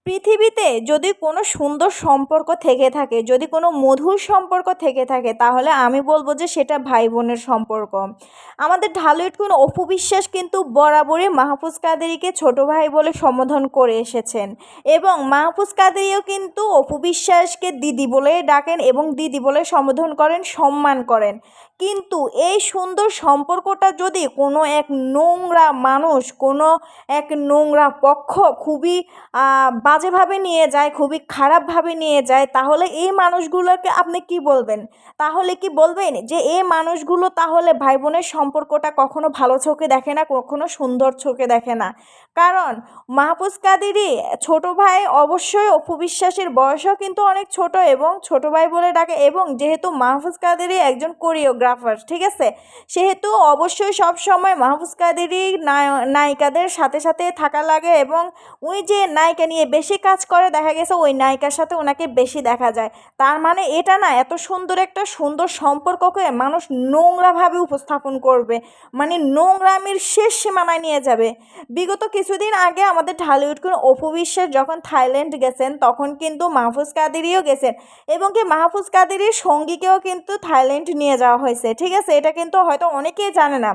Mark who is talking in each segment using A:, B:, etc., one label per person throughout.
A: পৃথিবীতে যদি কোনো সুন্দর সম্পর্ক থেকে থাকে, যদি কোনো মধুর সম্পর্ক থেকে থাকে, তাহলে আমি বলবো যে সেটা ভাই বোনের সম্পর্ক। আমাদের ঢালুইট কুইন অপু বিশ্বাস কিন্তু বরাবরই মাহফুজ কাদেরীকে ছোট ভাই বলে সম্বোধন করে এসেছেন, এবং মাহফুজ কাদেরীও কিন্তু অপু বিশ্বাসকে দিদি বলে ডাকেন এবং দিদি বলে সম্বোধন করেন, সম্মান করেন। কিন্তু এই সুন্দর সম্পর্কটা যদি কোনো এক নোংরা মানুষ, কোনো এক নোংরা পক্ষ খুবই বাজেভাবে নিয়ে যায়, খুবই খারাপভাবে নিয়ে যায়, তাহলে এই মানুষগুলোকে আপনি কি বলবেন? তাহলে কি বলবেন যে এই মানুষগুলো তাহলে ভাই বোনের সম্পর্কটা কখনো ভালো চোখে দেখে না, কখনো সুন্দর চোখে দেখে না? কারণ মাহফুজ কাদেরী ছোট ভাই, অবশ্যই অপু বিশ্বাসের বয়সও কিন্তু অনেক ছোট এবং ছোট ভাই বলে ডাকে, এবং যেহেতু মাহফুজ কাদেরী একজন কোরিওগ্রাফার, ঠিক আছে, সেহেতু অবশ্যই সব সময় মাহফুজ কাদেরী নায়িকাদের সাথে সাথে থাকা লাগে, এবং উনি যে নায়িকা নিয়ে বেশি কাজ করে দেখা গেছে ওই নায়িকার সাথে ওনাকে বেশি দেখা যায়। তার মানে এটা না, এত সুন্দর একটা সুন্দর সম্পর্ককে মানুষ নোংরাভাবে উপস্থাপন করবে, মানে নোংরামির শেষ সীমানায় নিয়ে যাবে। বিগত কিছুদিন আগে আমাদের ঢালিউড কুইন অপু বিশ্বাস যখন থাইল্যান্ড গেছেন, তখন কিন্তু মাহফুজ কাদেরীও গেছেন, এবং কি মাহফুজ কাদেরীর সঙ্গীকেও কিন্তু থাইল্যান্ড নিয়ে যাওয়া হয়েছে, ঠিক আছে, এটা কিন্তু হয়তো অনেকেই জানে না।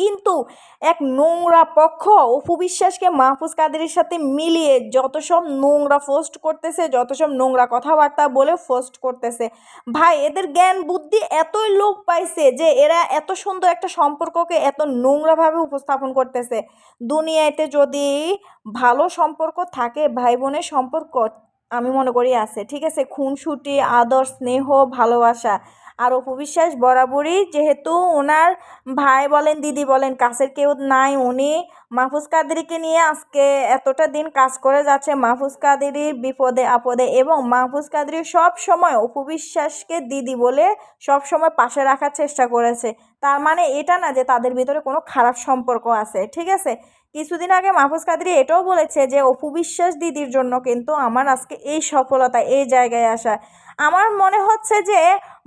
A: কিন্তু এক নোংরা পক্ষ অপু বিশ্বাসকে মাহফুজ কাদেরীর সাথে মিলিয়ে যত সব নোংরা পোস্ট করতেছে, যত সব নোংরা কথাবার্তা বলে পোস্ট করতেছে, ভাই এদের জ্ঞান বুদ্ধি এতই লোপ পাইছে যে এরা এত সুন্দর একটা সম্পর্ককে এত নোংরাভাবে উপস্থাপন করতেছে। দুনিয়াতে যদি ভালো সম্পর্ক থাকে, ভাই বোনের সম্পর্ক আমি মনে করি আছে, ঠিক আছে, খুনসুটি, আদর, স্নেহ, ভালোবাসা। আর অপু বিশ্বাস বরাবরই যেহেতু ওনার ভাই বলেন, দিদি বলেন, কাছের কেউ নাই, উনি মাহফুজ কাদেরীকে নিয়ে আজকে এতটা দিন কাজ করে যাচ্ছে মাহফুজ কাদেরীর বিপদে আপদে, এবং মাহফুজ কাদেরী সব সময় অপু বিশ্বাসকে দিদি বলে সব সময় পাশে রাখার চেষ্টা করেছে। তার মানে এটা না যে তাদের ভিতরে কোনো খারাপ সম্পর্ক আছে, ঠিক আছে। কিছুদিন আগে মাহফুজ কাদেরী এটাও বলেছে যে অপু বিশ্বাস দিদির জন্য কিন্তু আমার আজকে এই সফলতা, এই জায়গায় আসা। আমার মনে হচ্ছে যে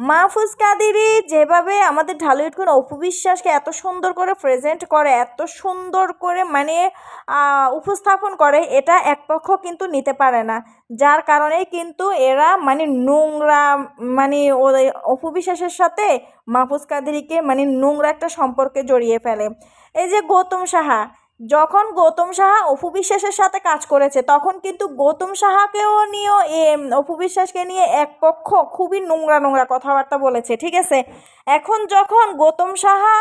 A: মাহফুজ কাদেরী যেভাবে আমাদের ঢালিউড কুইন অপু বিশ্বাসকে এত সুন্দর করে প্রেজেন্ট করে, এত সুন্দর করে মানে উপস্থাপন করে, এটা এক পক্ষ কিন্তু নিতে পারে না, যার কারণে কিন্তু এরা মানে নোংরা, মানে অপু বিশ্বাসের সাথে মাহফুজ কাদেরীকে মানে নোংরা একটা সম্পর্কে জড়িয়ে ফেলে। এই যে গৌতম সাহা, যখন গৌতম সাহা অপু বিশ্বাসের সাথে কাজ করেছে, তখন কিন্তু গৌতম সাহাকেও নিয়েও অপু বিশ্বাসকে নিয়ে এক পক্ষ খুবই নোংরা নোংরা কথাবার্তা বলেছে, ঠিক আছে। এখন যখন গৌতম সাহা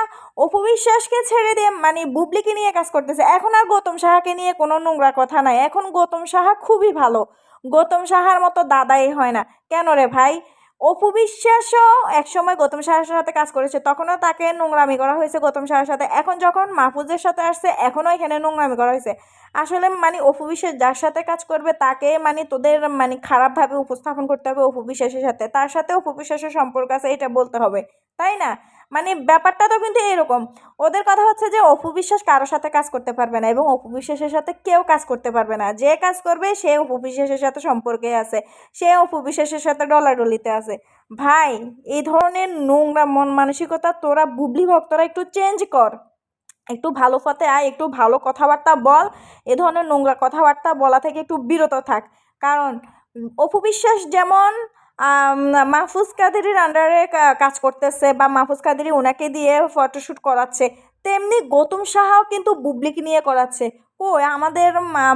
A: অপু বিশ্বাসকে ছেড়ে দিয়ে মানে বুবলিকে নিয়ে কাজ করতেছে, এখন আর গৌতম সাহাকে নিয়ে কোনো নোংরা কথা নাই, এখন গৌতম সাহা খুবই ভালো। গৌতম সাহার মতো দাদাই হয় না। কেন রে ভাই? অপু বিশ্বাসও একসময় গৌতম সাহার সাথে কাজ করেছে, তখনও তাকে নোংরামি করা হয়েছে গৌতম সাহার সাথে, এখন যখন মাহফুজের সাথে আসছে এখনও এখানে নোংরামি করা হয়েছে। আসলে মানে অপু বিশ্বাস যার সাথে কাজ করবে তাকে মানে তোদের মানে খারাপভাবে উপস্থাপন করতে হবে অপু বিশ্বাসের সাথে, তার সাথে অপু বিশ্বাসের সম্পর্ক আছে এটা বলতে হবে, তাই না? মানে ব্যাপারটা তো কিন্তু এরকম। ওদের কথা হচ্ছে যে অপু বিশ্বাস কারোর সাথে কাজ করতে পারবে না, এবং অপু বিশ্বাসের সাথে কেউ কাজ করতে পারবে না, যে কাজ করবে সে অপু বিশ্বাসের সাথে সম্পর্কে আছে, সে অপু বিশ্বাসের সাথে ডলাডলিতে আছে। ভাই, এই ধরনের নোংরা মন মানসিকতা তোরা বুবলি ভক্তরা একটু চেঞ্জ কর, একটু ভালো পথে আয়, একটু ভালো কথাবার্তা বল, এ ধরনের নোংরা কথাবার্তা বলা থেকে একটু বিরত থাক। কারণ অপু বিশ্বাস যেমন মাহফুজ কাদেরীর আন্ডারে কাজ করতেছে, বা মাহফুজ কাদেরী ওনাকে দিয়ে ফটোশ্যুট করাচ্ছে, তেমনি গৌতম সাহাও কিন্তু বুবলিকে নিয়ে করাচ্ছে। ও আমাদের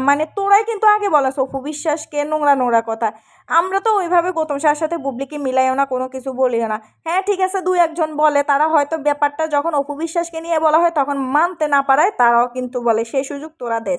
A: মানে তোরাই কিন্তু আগে বলেছ অপু বিশ্বাসকে নোংরা নোংরা কথা, আমরা তো ওইভাবে গৌতম সাহার সাথে বুবলিকে মিলাইও না, কোনো কিছু বলিও না। হ্যাঁ ঠিক আছে, দুই একজন বলে, তারা হয়তো ব্যাপারটা যখন অপু বিশ্বাসকে নিয়ে বলা হয় তখন মানতে না পারায় তারাও কিন্তু বলে, সেই সুযোগ তোরা দে।